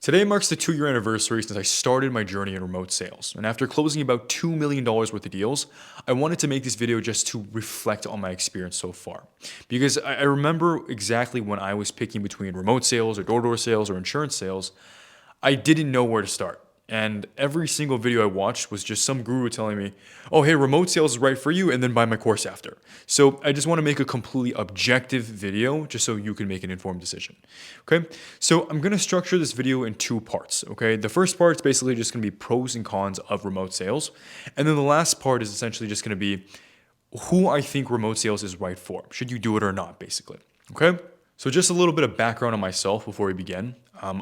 Today marks the 2-year anniversary since I started my journey in remote sales. And after closing about $2 million worth of deals, I wanted to make this video just to reflect on my experience so far. Because I remember exactly when I was picking between remote sales or door-to-door sales or insurance sales, I didn't know where to start. And every single video I watched was just some guru telling me, oh, hey, remote sales is right for you, and then buy my course after. So I just want to make a completely objective video just so you can make an informed decision. Okay, so I'm going to structure this video in two parts. Okay, the first part is basically just going to be pros and cons of remote sales. And then the last part is essentially just going to be who I think remote sales is right for. Should you do it or not, basically. Okay? So just a little bit of background on myself before we begin.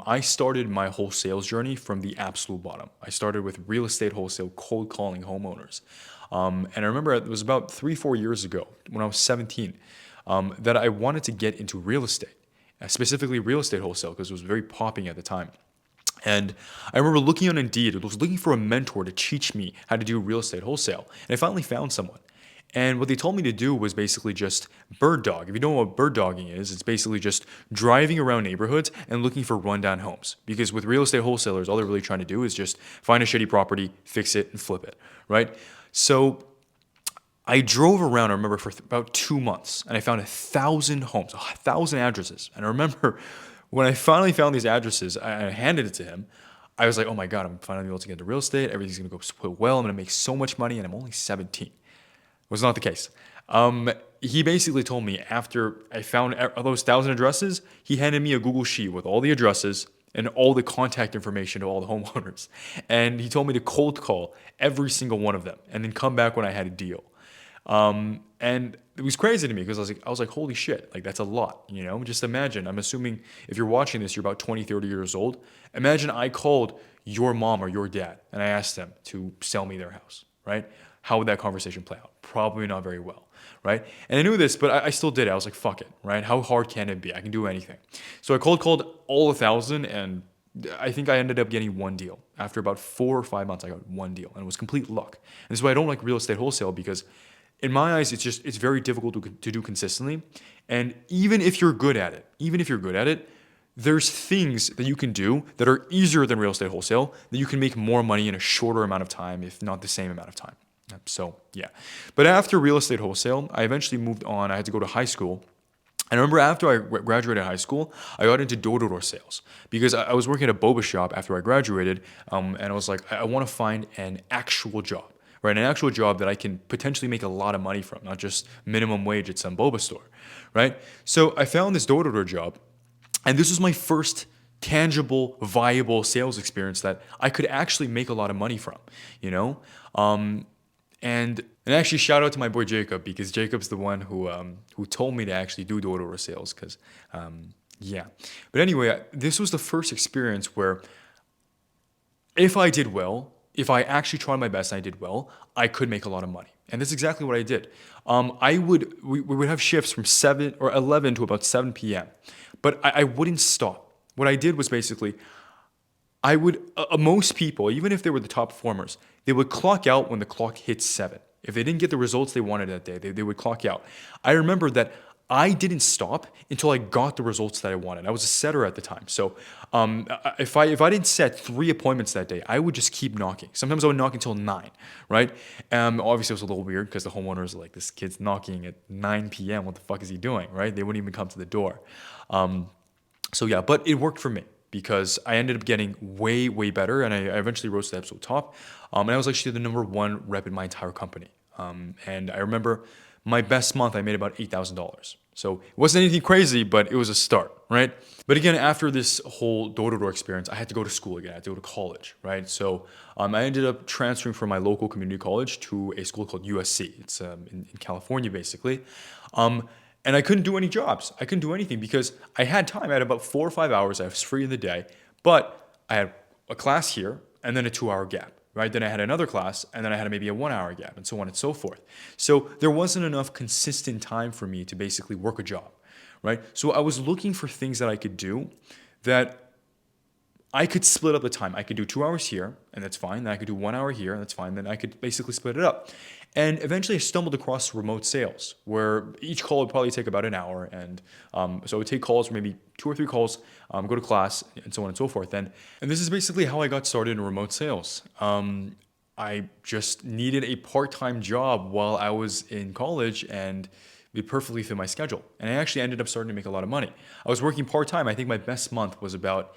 I started my whole sales journey from the absolute bottom. I started with real estate wholesale cold calling homeowners. And I remember it was about 3-4 years ago when I was 17 that I wanted to get into real estate, specifically real estate wholesale because it was very popping at the time. And I remember looking on Indeed, I was looking for a mentor to teach me how to do real estate wholesale. And I finally found someone. And what they told me to do was basically just bird dog. If you don't know what bird dogging is, it's basically just driving around neighborhoods and looking for rundown homes. Because with real estate wholesalers, all they're really trying to do is just find a shitty property, fix it, and flip it, right? So I drove around, I remember, for about 2 months, and I found 1,000 homes, 1,000 addresses. And I remember when I finally found these addresses, I handed it to him. I was like, oh my God, I'm finally able to get into real estate. Everything's going to go well. I'm going to make so much money, and I'm only 17. Was not the case. He basically told me after I found those 1,000 addresses, he handed me a Google Sheet with all the addresses and all the contact information to all the homeowners. And he told me to cold call every single one of them and then come back when I had a deal. And it was crazy to me because I was like, holy shit, like that's a lot, you know? Just imagine, I'm assuming if you're watching this, you're about 20, 30 years old. Imagine I called your mom or your dad and I asked them to sell me their house, right? How would that conversation play out? Probably not very well, right? And I knew this, but I still did it. I was like, fuck it, right? How hard can it be? I can do anything. So I called all 1,000, and I think I ended up getting one deal. After about 4 or 5 months, I got one deal, and it was complete luck. And this is why I don't like real estate wholesale, because in my eyes, it's very difficult to do consistently. And even if you're good at it, there's things that you can do that are easier than real estate wholesale that you can make more money in a shorter amount of time, if not the same amount of time. So, yeah. But after real estate wholesale, I eventually moved on. I had to go to high school. And I remember after I graduated high school, I got into door-to-door sales because I was working at a boba shop after I graduated. And I was like, I want to find an actual job, right? An actual job that I can potentially make a lot of money from, not just minimum wage at some boba store, right? So I found this door-to-door job. And this was my first tangible, viable sales experience that I could actually make a lot of money from, you know? And actually, shout out to my boy Jacob, because Jacob's the one who told me to actually do door-to-door sales. Because yeah. But anyway, this was the first experience where if I did well, if I actually tried my best and I did well, I could make a lot of money. And that's exactly what I did. We would have shifts from 7 or 11 to about 7 p.m. But I wouldn't stop. What I did was basically I would, most people, even if they were the top performers, they would clock out when the clock hit 7. If they didn't get the results they wanted that day, they would clock out. I remember that I didn't stop until I got the results that I wanted. I was a setter at the time. So if I didn't set 3 appointments that day, I would just keep knocking. Sometimes I would knock until 9, right? Obviously, it was a little weird because the homeowners are like, this kid's knocking at 9 p.m. What the fuck is he doing, right? They wouldn't even come to the door. So yeah, but it worked for me, because I ended up getting way, way better, and I eventually rose to the absolute top. And I was actually the number 1 rep in my entire company. And I remember my best month, I made about $8,000. So it wasn't anything crazy, but it was a start, right? But again, after this whole door-to-door experience, I had to go to school again. I had to go to college, right? So I ended up transferring from my local community college to a school called USC. It's in California, basically. And I couldn't do any jobs. I couldn't do anything because I had time. I had about 4 or 5 hours. I was free in the day, but I had a class here and then a 2-hour gap, right? Then I had another class and then I had maybe a 1-hour gap, and so on and so forth. So there wasn't enough consistent time for me to basically work a job, right? So I was looking for things that I could do that I could split up the time. I could do 2 hours here, and that's fine. Then I could do 1 hour here, and that's fine. Then I could basically split it up. And eventually I stumbled across remote sales where each call would probably take about an hour. And so I would take calls for maybe 2 or 3 calls, go to class, and so on and so forth. And this is basically how I got started in remote sales. I just needed a part-time job while I was in college, and it perfectly fit my schedule. And I actually ended up starting to make a lot of money. I was working part-time. I think my best month was about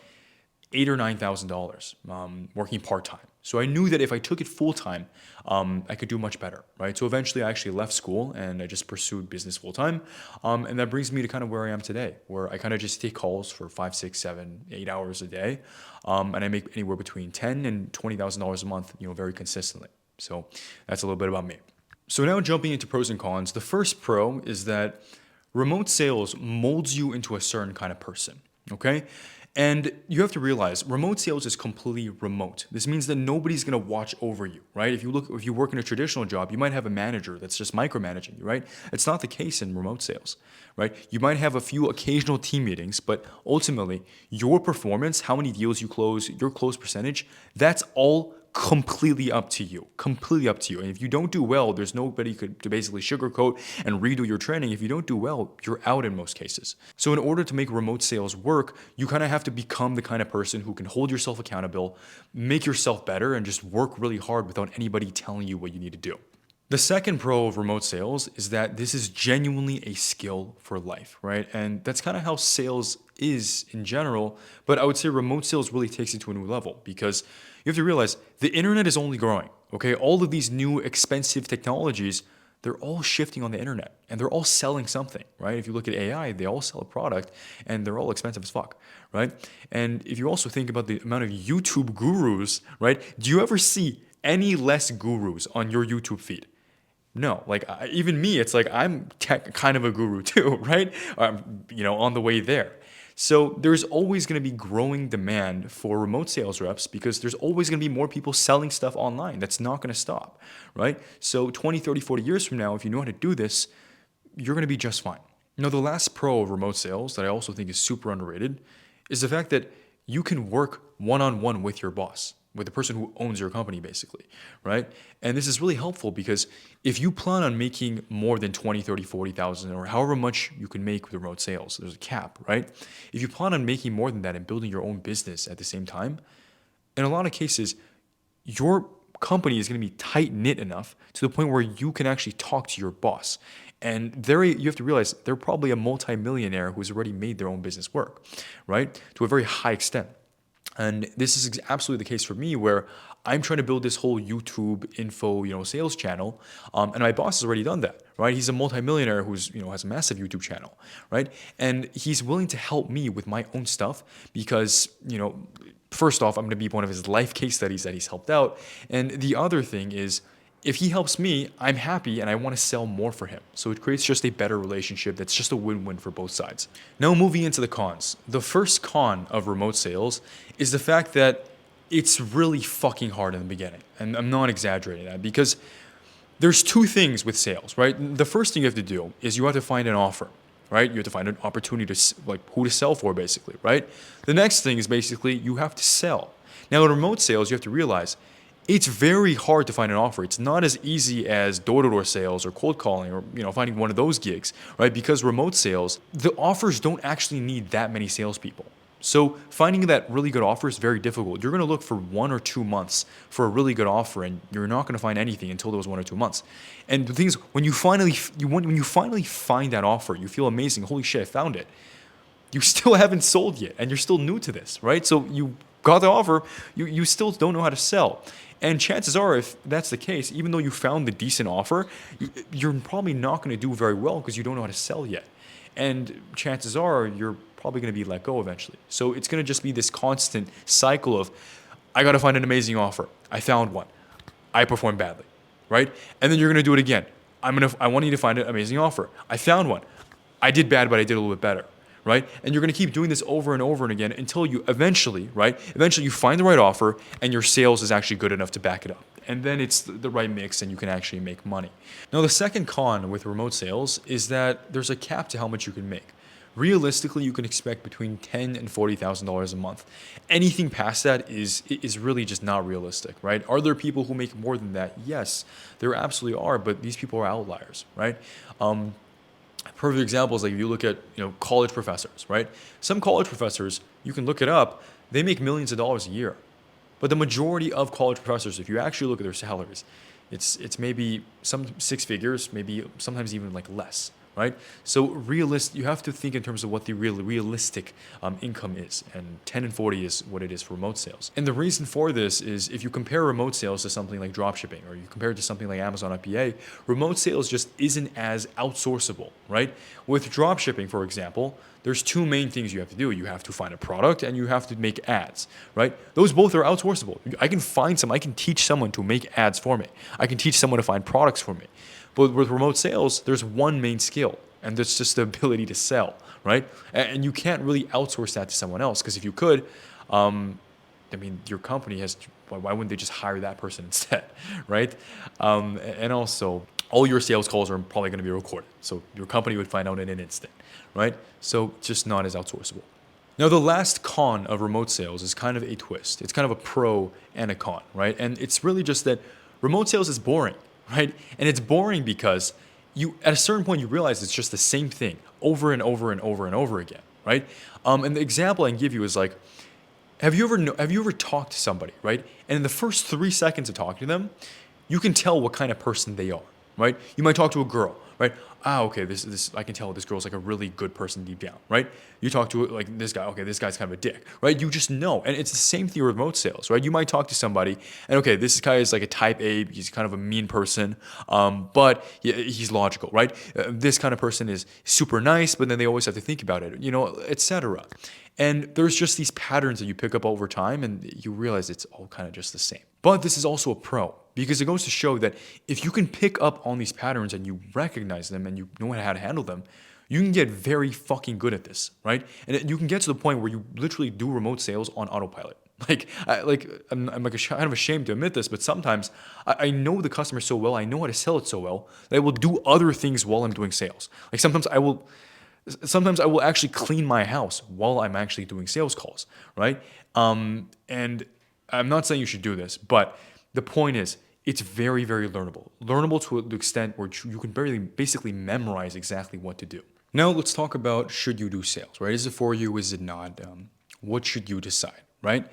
$8,000 or $9,000 working part-time. So I knew that if I took it full-time, I could do much better, right? So eventually I actually left school and I just pursued business full-time. And that brings me to kind of where I am today, where I kind of just take calls for 5, 6, 7, 8 hours a day. And I make anywhere between $10,000 and $20,000 a month, very consistently. So that's a little bit about me. So now jumping into pros and cons, the first pro is that remote sales molds you into a certain kind of person, okay? And you have to realize remote sales is completely remote. This means that nobody's gonna watch over you, right? If you work in a traditional job, you might have a manager that's just micromanaging you, right? It's not the case in remote sales, right? You might have a few occasional team meetings, but ultimately your performance, how many deals you close, your close percentage, that's all completely up to you. Completely up to you. And if you don't do well, there's nobody to basically sugarcoat and redo your training. If you don't do well, you're out in most cases. So in order to make remote sales work, you kind of have to become the kind of person who can hold yourself accountable, make yourself better, and just work really hard without anybody telling you what you need to do. The second pro of remote sales is that this is genuinely a skill for life, right? And that's kind of how sales is in general, but I would say remote sales really takes it to a new level because you have to realize the internet is only growing, okay? All of these new expensive technologies, they're all shifting on the internet and they're all selling something, right? If you look at AI, they all sell a product and they're all expensive as fuck, right? And if you also think about the amount of YouTube gurus, right? Do you ever see any less gurus on your YouTube feed? No, even me, it's like I'm kind of a guru too, right? On the way there. So there's always going to be growing demand for remote sales reps because there's always going to be more people selling stuff online. That's not going to stop, right? So 20, 30, 40 years from now, if you know how to do this, you're going to be just fine. Now, the last pro of remote sales that I also think is super underrated is the fact that you can work one-on-one with your boss, with the person who owns your company, basically, right? And this is really helpful because if you plan on making more than 20, 30, 40,000 or however much you can make with remote sales, there's a cap, right? If you plan on making more than that and building your own business at the same time, in a lot of cases, your company is going to be tight-knit enough to the point where you can actually talk to your boss. And you have to realize they're probably a multimillionaire who's already made their own business work, right? To a very high extent. And this is absolutely the case for me where I'm trying to build this whole YouTube info, sales channel. And my boss has already done that, right? He's a multimillionaire who's, has a massive YouTube channel, right? And he's willing to help me with my own stuff because, first off, I'm going to be one of his life case studies that he's helped out. And the other thing is, if he helps me, I'm happy and I want to sell more for him. So it creates just a better relationship that's just a win-win for both sides. Now moving into the cons. The first con of remote sales is the fact that it's really fucking hard in the beginning. And I'm not exaggerating that because there's two things with sales, right? The first thing you have to do is you have to find an offer, right? You have to find an opportunity to who to sell for basically, right? The next thing is basically you have to sell. Now in remote sales, you have to realize it's very hard to find an offer. It's not as easy as door-to-door sales or cold calling or finding one of those gigs, right? Because remote sales, the offers don't actually need that many salespeople. So finding that really good offer is very difficult. You're going to look for 1 or 2 months for a really good offer, and you're not going to find anything until those 1 or 2 months. And the thing is, when you finally find that offer, you feel amazing. Holy shit, I found it. You still haven't sold yet, and you're still new to this, right? So you got the offer, you still don't know how to sell. And chances are, if that's the case, even though you found the decent offer, you're probably not going to do very well because you don't know how to sell yet. And chances are you're probably going to be let go eventually. So it's going to just be this constant cycle of, I got to find an amazing offer. I found one. I performed badly, right? And then you're going to do it again. I want you to find an amazing offer. I found one. I did bad, but I did a little bit better, right? And you're going to keep doing this over and over and again until you eventually, right? Eventually you find the right offer and your sales is actually good enough to back it up. And then it's the right mix and you can actually make money. Now, the second con with remote sales is that there's a cap to how much you can make, realistically, you can expect between $10,000 and $40,000 a month. Anything past that is really just not realistic, right? Are there people who make more than that? Yes, there absolutely are, but these people are outliers, right? Perfect example is like if you look at college professors, right? Some college professors, you can look it up, they make millions of dollars a year. But the majority of college professors, if you actually look at their salaries, it's maybe some six figures, maybe sometimes even like less, right? So you have to think in terms of what the realistic income is, and 10 and 40 is what it is for remote sales. And the reason for this is if you compare remote sales to something like dropshipping, or you compare it to something like Amazon FBA, remote sales just isn't as outsourceable, right? With dropshipping, for example, there's two main things you have to do. You have to find a product and you have to make ads, right? Those both are outsourceable. I can teach someone to make ads for me. I can teach someone to find products for me. But with remote sales, there's one main skill, and that's just the ability to sell, right? And you can't really outsource that to someone else, because if you could, your company why wouldn't they just hire that person instead, right? And also, all your sales calls are probably going to be recorded. So your company would find out in an instant, right? So just not as outsourceable. Now, the last con of remote sales is kind of a twist. It's kind of a pro and a con, right? And it's really just that remote sales is boring, right? And it's boring because at a certain point, you realize it's just the same thing over and over and over and over again, right? And the example I can give you is like, have you ever talked to somebody, right? And in the first 3 seconds of talking to them, you can tell what kind of person they are, right? You might talk to a girl, right? Okay, this I can tell this girl's like a really good person deep down, right? You talk to like this guy, okay, this guy's kind of a dick, right? You just know. And it's the same thing with remote sales, right? You might talk to somebody and okay, this guy is like a type A, he's kind of a mean person, but he's logical, right? This kind of person is super nice, but then they always have to think about it, etc. And there's just these patterns that you pick up over time and you realize it's all kind of just the same. But this is also a pro, because it goes to show that if you can pick up on these patterns and you recognize them and you know how to handle them, you can get very fucking good at this, right? And you can get to the point where you literally do remote sales on autopilot. I'm kind of ashamed to admit this, but sometimes I know the customer so well, I know how to sell it so well, that I will do other things while I'm doing sales. Like sometimes I will actually clean my house while I'm actually doing sales calls, right? And I'm not saying you should do this, but the point is, it's very, very learnable. Learnable to the extent where you can basically memorize exactly what to do. Now let's talk about, should you do sales, right? Is it for you? Is it not? What should you decide, right?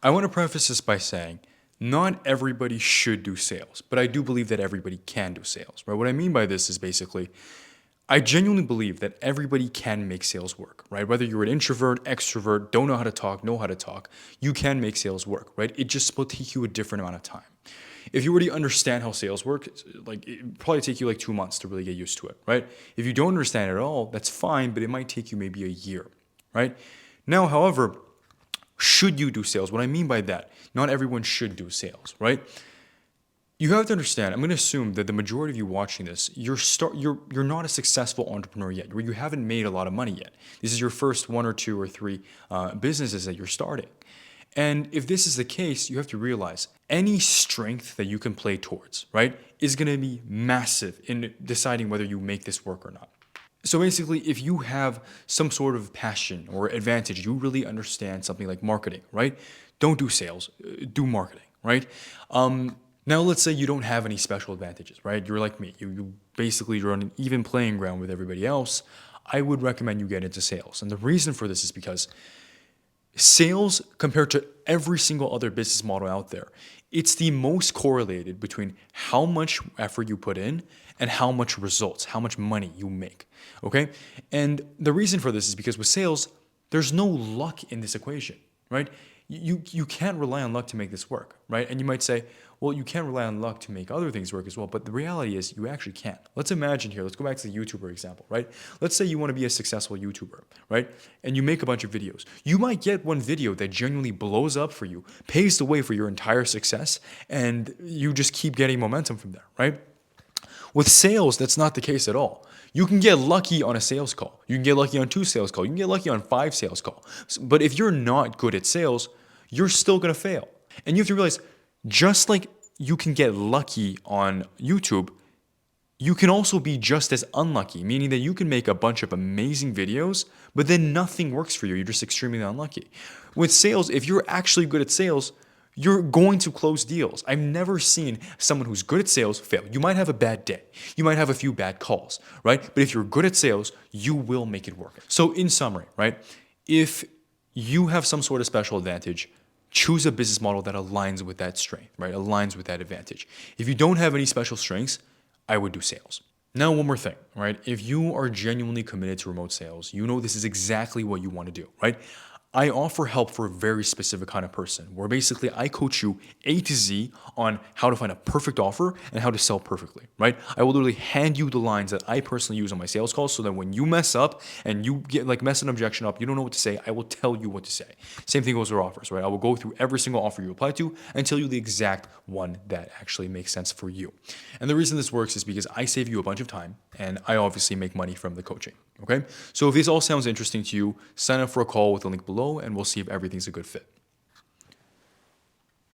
I want to preface this by saying, not everybody should do sales, but I do believe that everybody can do sales, right? What I mean by this is basically, I genuinely believe that everybody can make sales work, right? Whether you're an introvert, extrovert, don't know how to talk, know how to talk, you can make sales work, right? It just will take you a different amount of time. If you already understand how sales work, like it probably take you like 2 months to really get used to it, right? If you don't understand it at all, that's fine, but it might take you maybe a year, right? Now, however, should you do sales? What I mean by that, not everyone should do sales, right? You have to understand, I'm going to assume that the majority of you watching this, you're not a successful entrepreneur yet, where you haven't made a lot of money yet. This is your first 1 or 2 or 3 businesses that you're starting. And if this is the case, you have to realize any strength that you can play towards, right, is going to be massive in deciding whether you make this work or not. So basically, if you have some sort of passion or advantage, you really understand something like marketing, right? Don't do sales, do marketing, right? Now, let's say you don't have any special advantages, right? You're like me. You're on an even playing ground with everybody else. I would recommend you get into sales. And the reason for this is because sales, compared to every single other business model out there, it's the most correlated between how much effort you put in and how much results, how much money you make, okay? And the reason for this is because with sales, there's no luck in this equation, right? You can't rely on luck to make this work, right? And you might say, well, you can't rely on luck to make other things work as well. But the reality is you actually can. Let's imagine here, let's go back to the YouTuber example, right? Let's say you want to be a successful YouTuber, right? And you make a bunch of videos. You might get one video that genuinely blows up for you, paves the way for your entire success, and you just keep getting momentum from there, right? With sales, that's not the case at all. You can get lucky on a sales call. You can get lucky on 2 sales calls. You can get lucky on 5 sales calls. But if you're not good at sales, you're still going to fail. And you have to realize, just like you can get lucky on YouTube, You can also be just as unlucky, meaning that you can make a bunch of amazing videos, but then nothing works for you. You're just extremely unlucky. With sales, if you're actually good at sales, you're going to close deals. I've never seen someone who's good at sales fail. You might have a bad day. You might have a few bad calls, right? But if you're good at sales, you will make it work. So in summary, right? If you have some sort of special advantage, choose a business model that aligns with that strength, right? Aligns with that advantage. If you don't have any special strengths, I would do sales. Now, one more thing, right? If you are genuinely committed to remote sales, you know this is exactly what you want to do, right? I offer help for a very specific kind of person where basically I coach you A to Z on how to find a perfect offer and how to sell perfectly, right? I will literally hand you the lines that I personally use on my sales calls so that when you mess up and you get like mess an objection up, you don't know what to say, I will tell you what to say. Same thing goes for offers, right? I will go through every single offer you apply to and tell you the exact one that actually makes sense for you. And the reason this works is because I save you a bunch of time and I obviously make money from the coaching. Okay, so if this all sounds interesting to you, sign up for a call with the link below and we'll see if everything's a good fit.